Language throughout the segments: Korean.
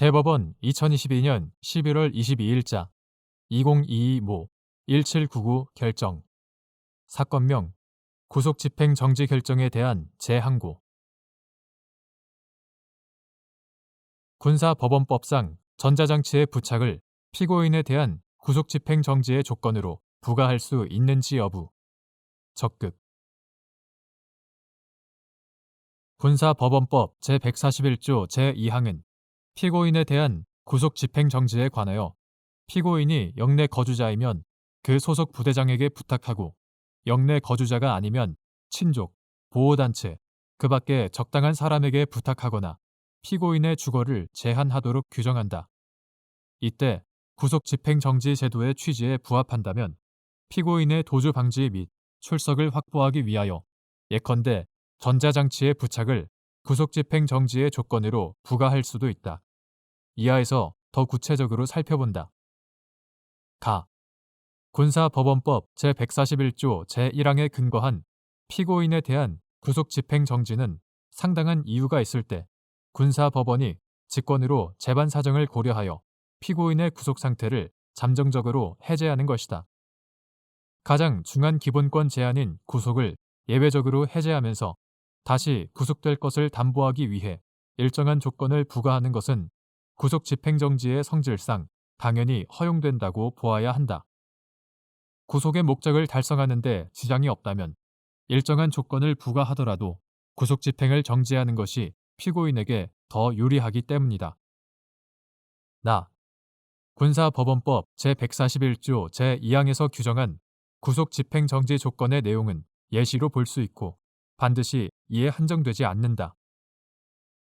대법원 2022년 11월 22일자 2022모 1799 결정. 사건명 구속집행 정지 결정에 대한 재항고. 군사법원법상 전자장치의 부착을 피고인에 대한 구속집행 정지의 조건으로 부과할 수 있는지 여부. 적극. 군사법원법 제141조 제2항은 피고인에 대한 구속집행정지에 관하여 피고인이 영내 거주자이면 그 소속 부대장에게 부탁하고 영내 거주자가 아니면 친족, 보호단체, 그 밖에 적당한 사람에게 부탁하거나 피고인의 주거를 제한하도록 규정한다. 이때 구속집행정지 제도의 취지에 부합한다면 피고인의 도주 방지 및 출석을 확보하기 위하여 예컨대 전자장치의 부착을 구속집행정지의 조건으로 부과할 수도 있다. 이하에서 더 구체적으로 살펴본다. 가. 군사법원법 제141조 제1항에 근거한 피고인에 대한 구속집행정지는 상당한 이유가 있을 때 군사법원이 직권으로 재반 사정을 고려하여 피고인의 구속상태를 잠정적으로 해제하는 것이다. 가장 중한 기본권 제한인 구속을 예외적으로 해제하면서 다시 구속될 것을 담보하기 위해 일정한 조건을 부과하는 것은 구속집행정지의 성질상 당연히 허용된다고 보아야 한다. 구속의 목적을 달성하는 데 지장이 없다면 일정한 조건을 부과하더라도 구속집행을 정지하는 것이 피고인에게 더 유리하기 때문이다. 군사법원법 제141조 제2항에서 규정한 구속집행정지 조건의 내용은 예시로 볼 수 있고 반드시 이에 한정되지 않는다.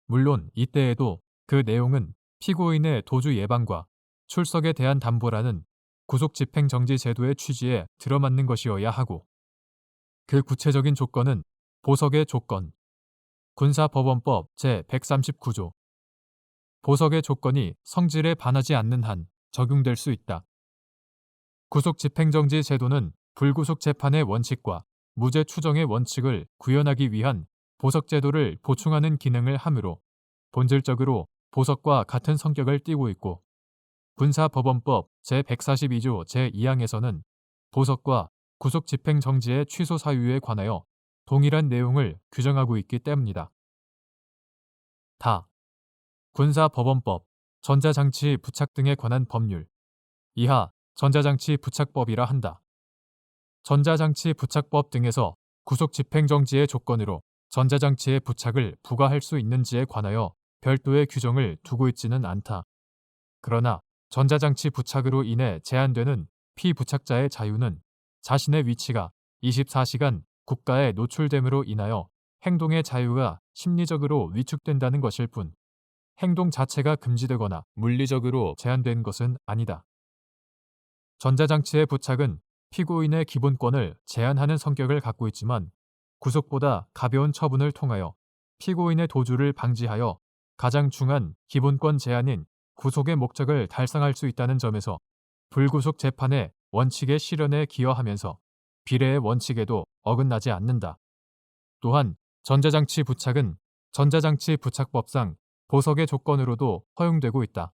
물론 이때에도 그 내용은 피고인의 도주 예방과 출석에 대한 담보라는 구속집행정지 제도의 취지에 들어맞는 것이어야 하고 그 구체적인 조건은 보석의 조건, 군사법원법 제139조 보석의 조건이 성질에 반하지 않는 한 적용될 수 있다. 구속집행정지 제도는 불구속 재판의 원칙과 무죄 추정의 원칙을 구현하기 위한 보석제도를 보충하는 기능을 하므로 본질적으로 보석과 같은 성격을 띠고 있고 군사법원법 제142조 제2항에서는 보석과 구속집행정지의 취소 사유에 관하여 동일한 내용을 규정하고 있기 때문이다. 군사법원법 전자장치 부착 등에 관한 법률 이하 전자장치 부착법이라 한다. 전자장치 부착법 등에서 구속집행정지의 조건으로 전자장치의 부착을 부과할 수 있는지에 관하여 별도의 규정을 두고 있지는 않다. 그러나 전자장치 부착으로 인해 제한되는 피부착자의 자유는 자신의 위치가 24시간 국가에 노출됨으로 인하여 행동의 자유가 심리적으로 위축된다는 것일 뿐 행동 자체가 금지되거나 물리적으로 제한된 것은 아니다. 전자장치의 부착은 피고인의 기본권을 제한하는 성격을 갖고 있지만 구속보다 가벼운 처분을 통하여 피고인의 도주를 방지하여 가장 중한 기본권 제한인 구속의 목적을 달성할 수 있다는 점에서 불구속 재판의 원칙의 실현에 기여하면서 비례의 원칙에도 어긋나지 않는다. 또한 전자장치 부착은 전자장치 부착법상 보석의 조건으로도 허용되고 있다.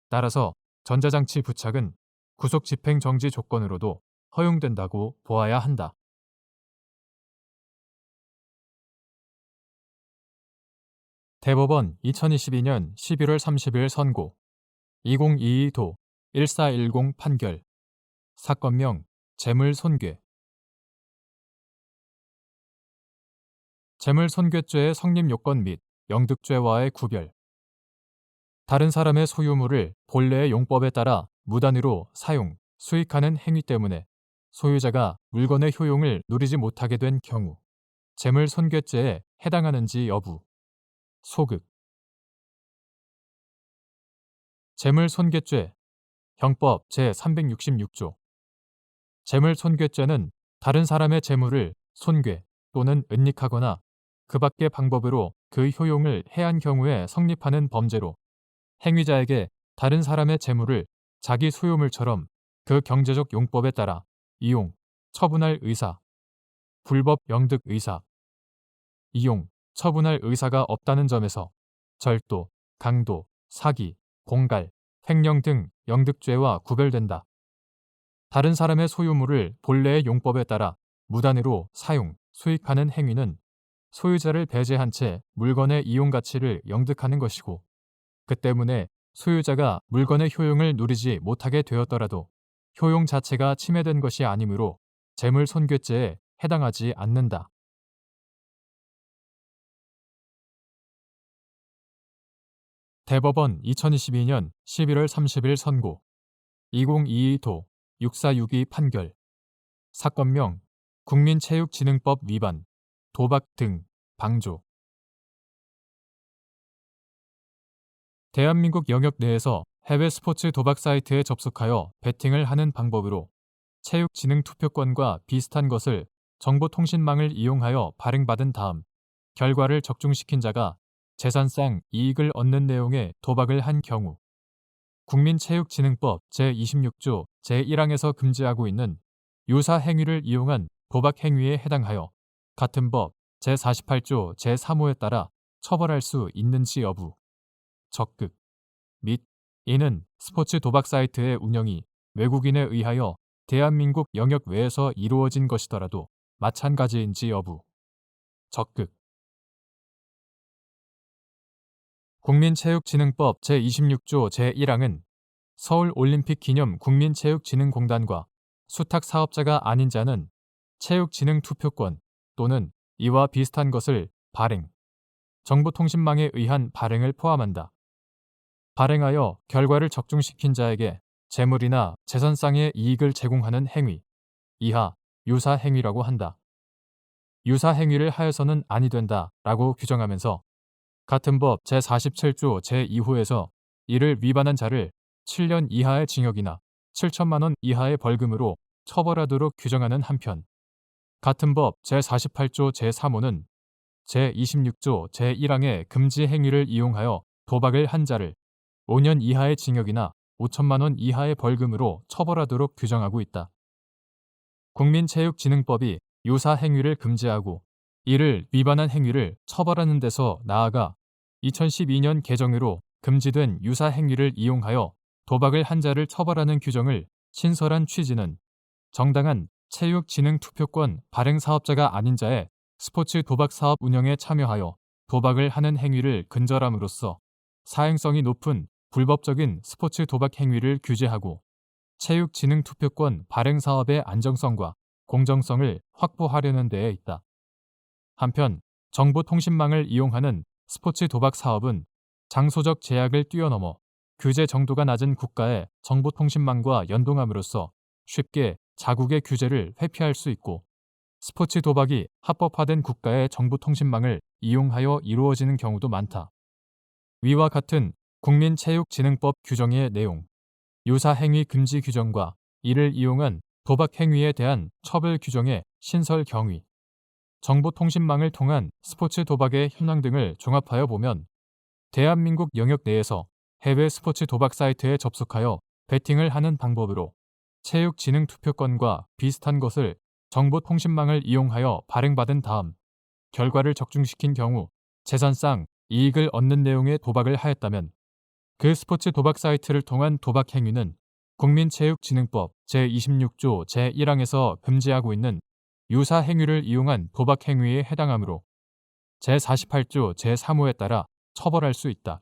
따라서 전자장치 부착은 구속집행정지 조건으로도 허용된다고 보아야 한다. 대법원 2022년 11월 30일 선고 2022도 1410 판결 사건명 재물손괴 재물손괴죄의 성립요건 및 영득죄와의 구별 다른 사람의 소유물을 본래의 용법에 따라 무단으로 사용, 수익하는 행위 때문에 소유자가 물건의 효용을 누리지 못하게 된 경우 재물손괴죄에 해당하는지 여부. 소극 재물손괴죄 형법 제366조 재물손괴죄는 다른 사람의 재물을 손괴 또는 은닉하거나 그 밖의 방법으로 그 효용을 해한 경우에 성립하는 범죄로 행위자에게 다른 사람의 재물을 자기 소유물처럼 그 경제적 용법에 따라 이용, 처분할 의사, 불법 영득 의사, 이용, 처분할 의사가 없다는 점에서 절도, 강도, 사기, 공갈, 횡령 등 영득죄와 구별된다. 다른 사람의 소유물을 본래의 용법에 따라 무단으로 사용, 수익하는 행위는 소유자를 배제한 채 물건의 이용 가치를 영득하는 것이고, 그 때문에 소유자가 물건의 효용을 누리지 못하게 되었더라도 효용 자체가 침해된 것이 아니므로 재물 손괴죄에 해당하지 않는다. 대법원 2022년 11월 30일 선고 2022도 6462 판결 사건명 국민체육진흥법 위반 도박 등 방조. 대한민국 영역 내에서 해외 스포츠 도박 사이트에 접속하여 베팅을 하는 방법으로 체육진흥 투표권과 비슷한 것을 정보통신망을 이용하여 발행받은 다음 결과를 적중시킨 자가 재산상 이익을 얻는 내용의 도박을 한 경우 국민체육진흥법 제26조 제1항에서 금지하고 있는 유사 행위를 이용한 도박 행위에 해당하여 같은 법 제48조 제3호에 따라 처벌할 수 있는지 여부. 적극 및 이는 스포츠 도박 사이트의 운영이 외국인에 의하여 대한민국 영역 외에서 이루어진 것이더라도 마찬가지인지 여부. 적극. 국민체육진흥법 제26조 제1항은 서울올림픽 기념 국민체육진흥공단과 수탁 사업자가 아닌 자는 체육진흥 투표권 또는 이와 비슷한 것을 발행, 정보통신망에 의한 발행을 포함한다. 발행하여 결과를 적중시킨 자에게 재물이나 재산상의 이익을 제공하는 행위, 이하 유사 행위라고 한다. 유사 행위를 하여서는 아니 된다 라고 규정하면서 같은 법 제47조 제2호에서 이를 위반한 자를 7년 이하의 징역이나 7천만 원 이하의 벌금으로 처벌하도록 규정하는 한편 같은 법 제48조 제3호는 제26조 제1항의 금지 행위를 이용하여 도박을 한 자를 5년 이하의 징역이나 5천만 원 이하의 벌금으로 처벌하도록 규정하고 있다. 국민체육진흥법이 유사 행위를 금지하고 이를 위반한 행위를 처벌하는 데서 나아가 2012년 개정으로 금지된 유사 행위를 이용하여 도박을 한 자를 처벌하는 규정을 신설한 취지는 정당한 체육진흥 투표권 발행 사업자가 아닌 자의 스포츠 도박 사업 운영에 참여하여 도박을 하는 행위를 근절함으로써 사행성이 높은 불법적인 스포츠 도박 행위를 규제하고 체육진흥 투표권 발행 사업의 안정성과 공정성을 확보하려는 데에 있다. 한편 정보통신망을 이용하는 스포츠 도박 사업은 장소적 제약을 뛰어넘어 규제 정도가 낮은 국가의 정보통신망과 연동함으로써 쉽게 자국의 규제를 회피할 수 있고 스포츠 도박이 합법화된 국가의 정보통신망을 이용하여 이루어지는 경우도 많다. 위와 같은 국민체육진흥법 규정의 내용, 유사행위 금지 규정과 이를 이용한 도박 행위에 대한 처벌 규정의 신설 경위, 정보통신망을 통한 스포츠 도박의 현황 등을 종합하여 보면 대한민국 영역 내에서 해외 스포츠 도박 사이트에 접속하여 베팅을 하는 방법으로 체육진흥 투표권과 비슷한 것을 정보통신망을 이용하여 발행받은 다음 결과를 적중시킨 경우 재산상 이익을 얻는 내용의 도박을 하였다면 그 스포츠 도박 사이트를 통한 도박 행위는 국민체육진흥법 제26조 제1항에서 금지하고 있는 유사 행위를 이용한 도박 행위에 해당하므로 제48조 제3호에 따라 처벌할 수 있다.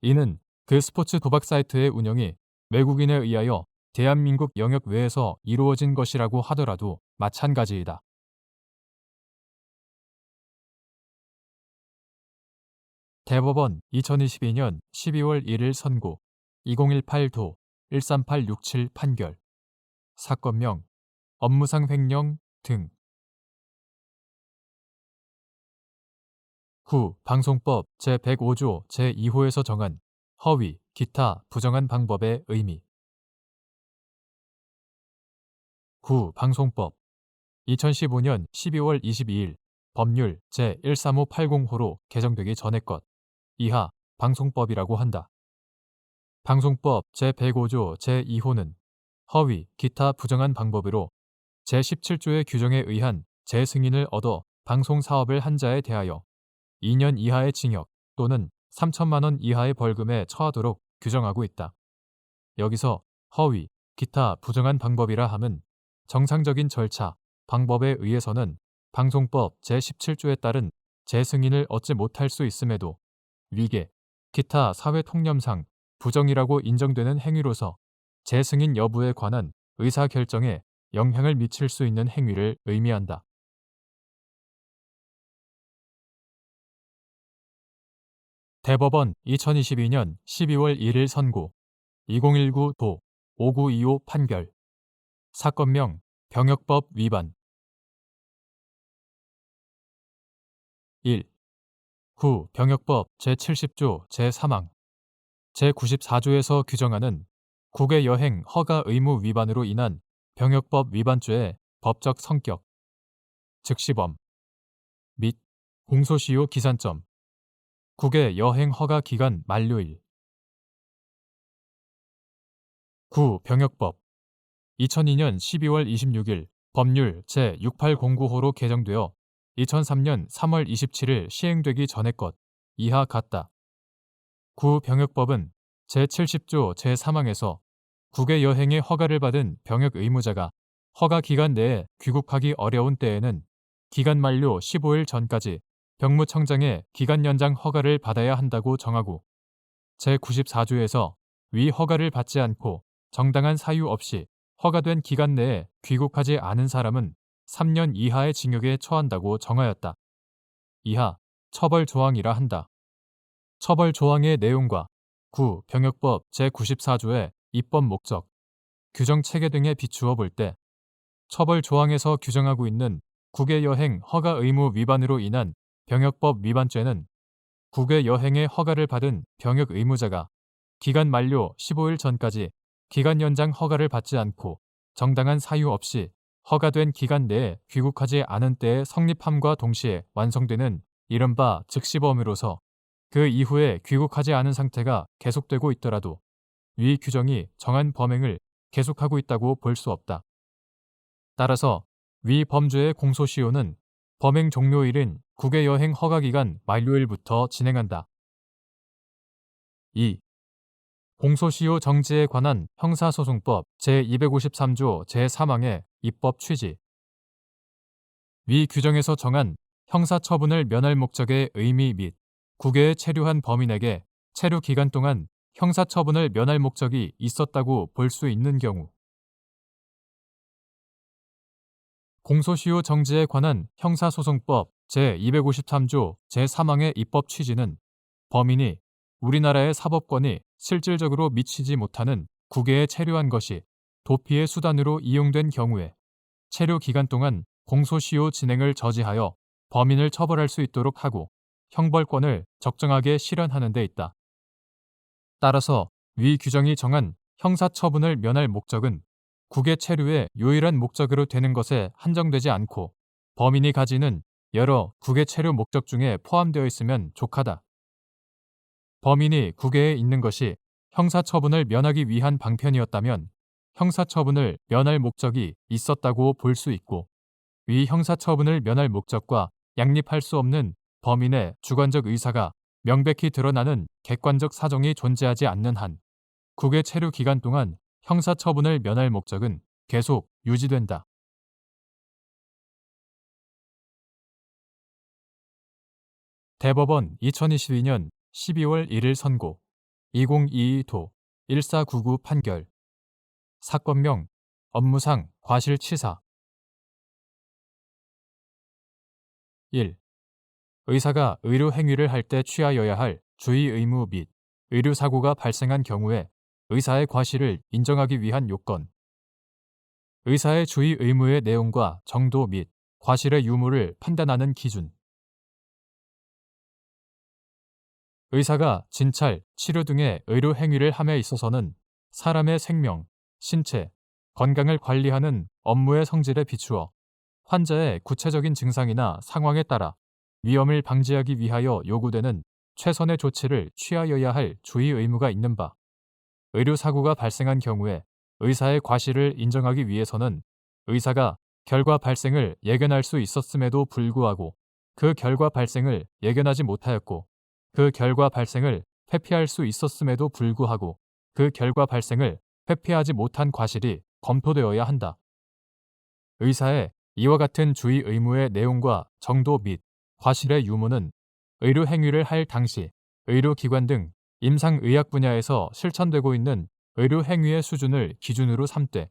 이는 그 스포츠 도박 사이트의 운영이 외국인에 의하여 대한민국 영역 외에서 이루어진 것이라고 하더라도 마찬가지이다. 대법원 2022년 12월 1일 선고 2018도 13867 판결 사건명 업무상 횡령 등 구 방송법 제105조 제2호에서 정한 허위, 기타 부정한 방법의 의미. 구 방송법 2015년 12월 22일 법률 제13580호로 개정되기 전의 것 이하 방송법이라고 한다. 방송법 제105조 제2호는 허위, 기타 부정한 방법으로 제17조의 규정에 의한 재승인을 얻어 방송사업을 한 자에 대하여 2년 이하의 징역 또는 3천만 원 이하의 벌금에 처하도록 규정하고 있다. 여기서 허위, 기타 부정한 방법이라 함은 정상적인 절차, 방법에 의해서는 방송법 제17조에 따른 재승인을 얻지 못할 수 있음에도 위계, 기타 사회 통념상 부정이라고 인정되는 행위로서 재승인 여부에 관한 의사결정에 영향을 미칠 수 있는 행위를 의미한다. 대법원 2022년 12월 1일 선고 2019도 5925 판결 사건명 병역법 위반 1. 구 병역법 제70조 제3항 제94조에서 규정하는 국외 여행 허가 의무 위반으로 인한 병역법 위반죄의 법적 성격, 즉시범 및 공소시효 기산점, 국외 여행 허가 기간 만료일. 9. 병역법 2002년 12월 26일 법률 제6809호로 개정되어 2003년 3월 27일 시행되기 전의 것 이하 같다. 9. 병역법은 제70조 제3항에서 국외 여행의 허가를 받은 병역 의무자가 허가 기간 내에 귀국하기 어려운 때에는 기간 만료 15일 전까지 병무청장의 기간 연장 허가를 받아야 한다고 정하고 제94조에서 위 허가를 받지 않고 정당한 사유 없이 허가된 기간 내에 귀국하지 않은 사람은 3년 이하의 징역에 처한다고 정하였다. 이하 처벌 조항이라 한다. 처벌 조항의 내용과 구 병역법 제94조의 입법 목적, 규정 체계 등에 비추어 볼 때 처벌 조항에서 규정하고 있는 국외 여행 허가 의무 위반으로 인한 병역법 위반죄는 국외 여행의 허가를 받은 병역 의무자가 기간 만료 15일 전까지 기간 연장 허가를 받지 않고 정당한 사유 없이 허가된 기간 내에 귀국하지 않은 때에 성립함과 동시에 완성되는 이른바 즉시범으로서 그 이후에 귀국하지 않은 상태가 계속되고 있더라도 위 규정이 정한 범행을 계속하고 있다고 볼 수 없다. 따라서 위 범죄의 공소시효는 범행 종료일인 국외 여행 허가기간 만료일부터 진행한다. 2. 공소시효 정지에 관한 형사소송법 제253조 제3항의 입법 취지. 위 규정에서 정한 형사처분을 면할 목적의 의미 및 국외에 체류한 범인에게 체류 기간 동안 형사처분을 면할 목적이 있었다고 볼 수 있는 경우 공소시효 정지에 관한 형사소송법 제253조 제3항의 입법 취지는 범인이 우리나라의 사법권이 실질적으로 미치지 못하는 국외에 체류한 것이 도피의 수단으로 이용된 경우에 체류 기간 동안 공소시효 진행을 저지하여 범인을 처벌할 수 있도록 하고 형벌권을 적정하게 실현하는 데 있다. 따라서 위 규정이 정한 형사처분을 면할 목적은 국외 체류의 유일한 목적으로 되는 것에 한정되지 않고 범인이 가지는 여러 국외 체류 목적 중에 포함되어 있으면 족하다. 범인이 국외에 있는 것이 형사처분을 면하기 위한 방편이었다면 형사처분을 면할 목적이 있었다고 볼 수 있고 위 형사처분을 면할 목적과 양립할 수 없는 범인의 주관적 의사가 명백히 드러나는 객관적 사정이 존재하지 않는 한 국외 체류 기간 동안 형사처분을 면할 목적은 계속 유지된다. 대법원 2022년 12월 1일 선고 2022도 1499 판결 사건명 업무상 과실치사 1. 의사가 의료 행위를 할 때 취하여야 할 주의 의무 및 의료 사고가 발생한 경우에 의사의 과실을 인정하기 위한 요건 의사의 주의 의무의 내용과 정도 및 과실의 유무를 판단하는 기준 의사가 진찰, 치료 등의 의료 행위를 함에 있어서는 사람의 생명, 신체, 건강을 관리하는 업무의 성질에 비추어 환자의 구체적인 증상이나 상황에 따라 위험을 방지하기 위하여 요구되는 최선의 조치를 취하여야 할 주의 의무가 있는 바, 의료사고가 발생한 경우에 의사의 과실을 인정하기 위해서는 의사가 결과 발생을 예견할 수 있었음에도 불구하고 그 결과 발생을 예견하지 못하였고 그 결과 발생을 회피할 수 있었음에도 불구하고 그 결과 발생을 회피하지 못한 과실이 검토되어야 한다. 의사의 이와 같은 주의 의무의 내용과 정도 및 과실의 유무는 의료 행위를 할 당시 의료기관 등 임상의학 분야에서 실천되고 있는 의료 행위의 수준을 기준으로 삼되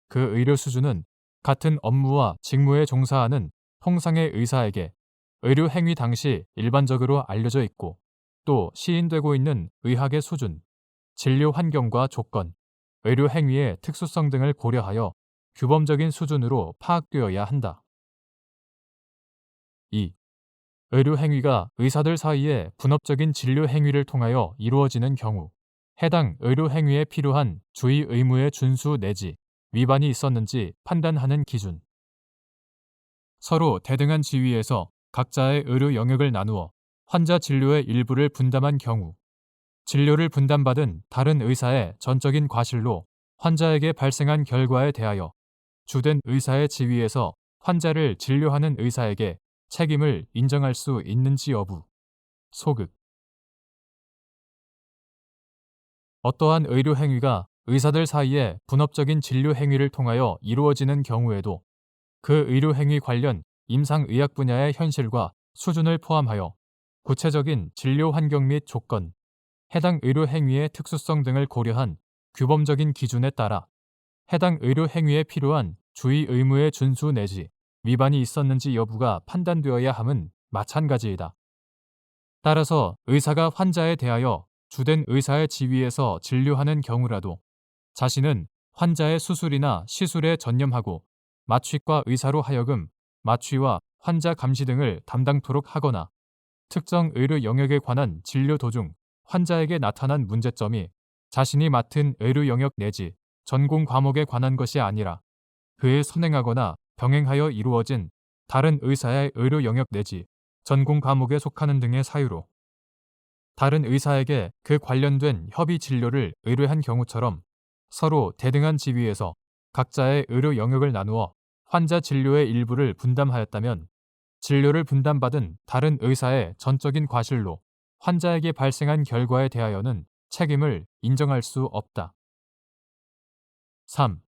그 의료 수준은 같은 업무와 직무에 종사하는 통상의 의사에게 의료 행위 당시 일반적으로 알려져 있고 또 시인되고 있는 의학의 수준, 진료 환경과 조건, 의료 행위의 특수성 등을 고려하여 규범적인 수준으로 파악되어야 한다. 2. 의료 행위가 의사들 사이에 분업적인 진료 행위를 통하여 이루어지는 경우 해당 의료 행위에 필요한 주의 의무의 준수 내지 위반이 있었는지 판단하는 기준. 서로 대등한 지위에서 각자의 의료 영역을 나누어 환자 진료의 일부를 분담한 경우 진료를 분담받은 다른 의사의 전적인 과실로 환자에게 발생한 결과에 대하여 주된 의사의 지위에서 환자를 진료하는 의사에게 책임을 인정할 수 있는지 여부. 소극. 어떠한 의료 행위가 의사들 사이에 분업적인 진료 행위를 통하여 이루어지는 경우에도 그 의료 행위 관련 임상의학 분야의 현실과 수준을 포함하여 구체적인 진료 환경 및 조건, 해당 의료 행위의 특수성 등을 고려한 규범적인 기준에 따라 해당 의료 행위에 필요한 주의 의무의 준수 내지 위반이 있었는지 여부가 판단되어야 함은 마찬가지이다. 따라서 의사가 환자에 대하여 주된 의사의 지위에서 진료하는 경우라도 자신은 환자의 수술이나 시술에 전념하고 마취과 의사로 하여금 마취와 환자 감시 등을 담당토록 하거나 특정 의료 영역에 관한 진료 도중 환자에게 나타난 문제점이 자신이 맡은 의료 영역 내지 전공 과목에 관한 것이 아니라 그에 선행하거나 병행하여 이루어진 다른 의사의 의료 영역 내지 전공 과목에 속하는 등의 사유로 다른 의사에게 그 관련된 협의 진료를 의뢰한 경우처럼 서로 대등한 지위에서 각자의 의료 영역을 나누어 환자 진료의 일부를 분담하였다면 진료를 분담받은 다른 의사의 전적인 과실로 환자에게 발생한 결과에 대하여는 책임을 인정할 수 없다. 3.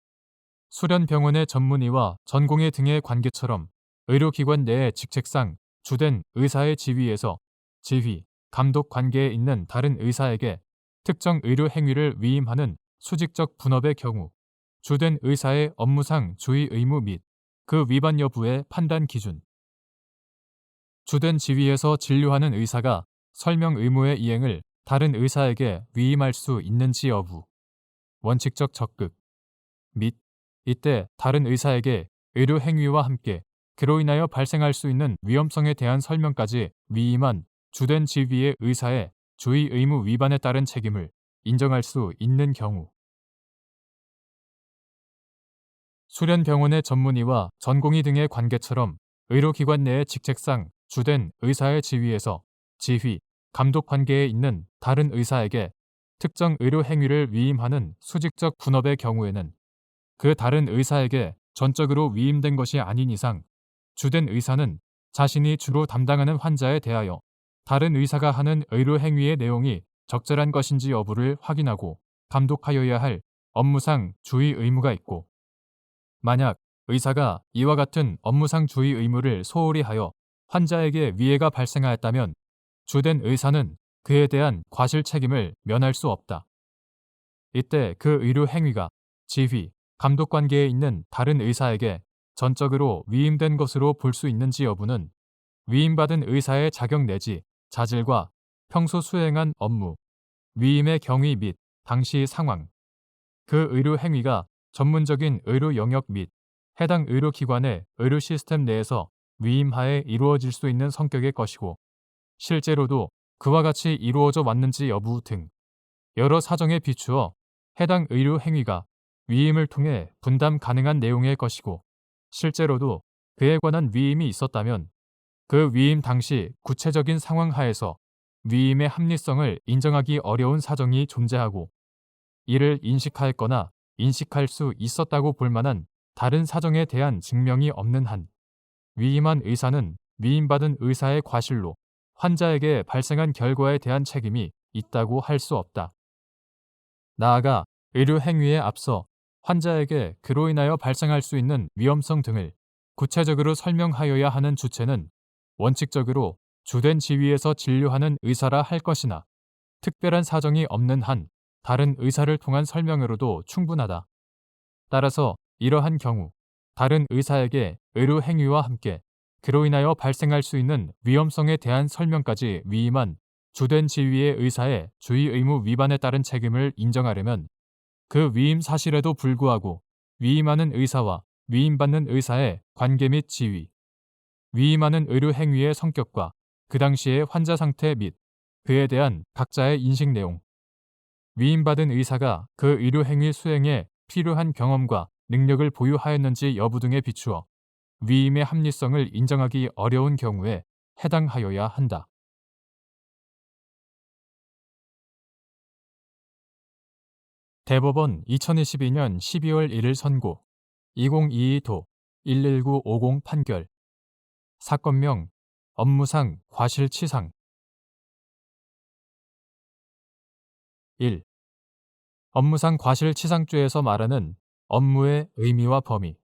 수련병원의 전문의와 전공의 등의 관계처럼 의료기관 내의 직책상 주된 의사의 지위에서 지휘, 감독 관계에 있는 다른 의사에게 특정 의료 행위를 위임하는 수직적 분업의 경우 주된 의사의 업무상 주의 의무 및 그 위반 여부의 판단 기준. 주된 지위에서 진료하는 의사가 설명 의무의 이행을 다른 의사에게 위임할 수 있는지 여부. 원칙적 적극. 및 이때 다른 의사에게 의료 행위와 함께 그로 인하여 발생할 수 있는 위험성에 대한 설명까지 위임한 주된 지위의 의사의 주의 의무 위반에 따른 책임을 인정할 수 있는 경우. 수련병원의 전문의와 전공의 등의 관계처럼 의료기관 내의 직책상 주된 의사의 지위에서 지휘, 감독 관계에 있는 다른 의사에게 특정 의료 행위를 위임하는 수직적 분업의 경우에는 그 다른 의사에게 전적으로 위임된 것이 아닌 이상 주된 의사는 자신이 주로 담당하는 환자에 대하여 다른 의사가 하는 의료 행위의 내용이 적절한 것인지 여부를 확인하고 감독하여야 할 업무상 주의 의무가 있고 만약 의사가 이와 같은 업무상 주의 의무를 소홀히 하여 환자에게 위해가 발생하였다면 주된 의사는 그에 대한 과실 책임을 면할 수 없다. 이때 그 의료 행위가 지휘, 감독 관계에 있는 다른 의사에게 전적으로 위임된 것으로 볼 수 있는지 여부는 위임받은 의사의 자격 내지 자질과 평소 수행한 업무, 위임의 경위 및 당시 상황, 그 의료 행위가 전문적인 의료 영역 및 해당 의료기관의 의료 시스템 내에서 위임하에 이루어질 수 있는 성격의 것이고 실제로도 그와 같이 이루어져 왔는지 여부 등 여러 사정에 비추어 해당 의료 행위가 위임을 통해 분담 가능한 내용의 것이고 실제로도 그에 관한 위임이 있었다면 그 위임 당시 구체적인 상황 하에서 위임의 합리성을 인정하기 어려운 사정이 존재하고 이를 인식하였거나 인식할 수 있었다고 볼 만한 다른 사정에 대한 증명이 없는 한 위임한 의사는 위임받은 의사의 과실로 환자에게 발생한 결과에 대한 책임이 있다고 할 수 없다. 나아가 의료 행위에 앞서 환자에게 그로 인하여 발생할 수 있는 위험성 등을 구체적으로 설명하여야 하는 주체는 원칙적으로 주된 지위에서 진료하는 의사라 할 것이나 특별한 사정이 없는 한 다른 의사를 통한 설명으로도 충분하다. 따라서 이러한 경우 다른 의사에게 의료 행위와 함께 그로 인하여 발생할 수 있는 위험성에 대한 설명까지 위임한 주된 지위의 의사의 주의 의무 위반에 따른 책임을 인정하려면 그 위임 사실에도 불구하고 위임하는 의사와 위임받는 의사의 관계 및 지위, 위임하는 의료 행위의 성격과 그 당시의 환자 상태 및 그에 대한 각자의 인식 내용, 위임받은 의사가 그 의료 행위 수행에 필요한 경험과 능력을 보유하였는지 여부 등에 비추어 위임의 합리성을 인정하기 어려운 경우에 해당하여야 한다. 대법원 2022년 12월 1일 선고 2022도 11950 판결 사건명 업무상 과실치상 1. 업무상 과실치상죄에서 말하는 업무의 의미와 범위.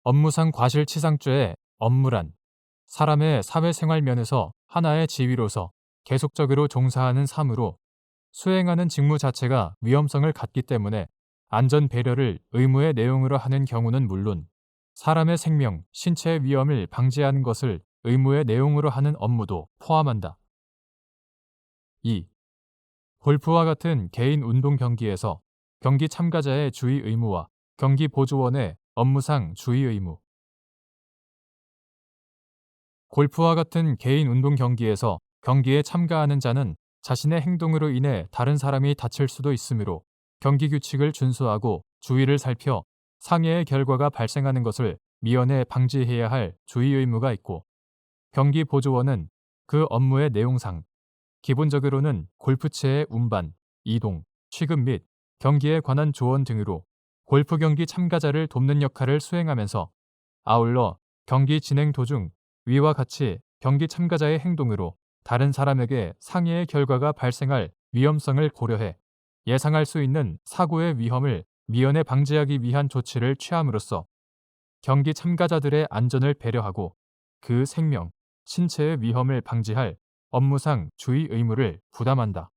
업무상 과실치상죄의 업무란 사람의 사회생활 면에서 하나의 지위로서 계속적으로 종사하는 사무로 수행하는 직무 자체가 위험성을 갖기 때문에 안전 배려를 의무의 내용으로 하는 경우는 물론 사람의 생명, 신체의 위험을 방지하는 것을 의무의 내용으로 하는 업무도 포함한다. 2. 골프와 같은 개인 운동 경기에서 경기 참가자의 주의 의무와 경기 보조원의 업무상 주의 의무. 골프와 같은 개인 운동 경기에서 경기에 참가하는 자는 자신의 행동으로 인해 다른 사람이 다칠 수도 있으므로 경기 규칙을 준수하고 주의를 살펴 상해의 결과가 발생하는 것을 미연에 방지해야 할 주의 의무가 있고, 경기 보조원은 그 업무의 내용상 기본적으로는 골프채의 운반, 이동, 취급 및 경기에 관한 조언 등으로 골프 경기 참가자를 돕는 역할을 수행하면서 아울러 경기 진행 도중 위와 같이 경기 참가자의 행동으로 다른 사람에게 상해의 결과가 발생할 위험성을 고려해 예상할 수 있는 사고의 위험을 미연에 방지하기 위한 조치를 취함으로써 경기 참가자들의 안전을 배려하고 그 생명, 신체의 위험을 방지할 업무상 주의 의무를 부담한다.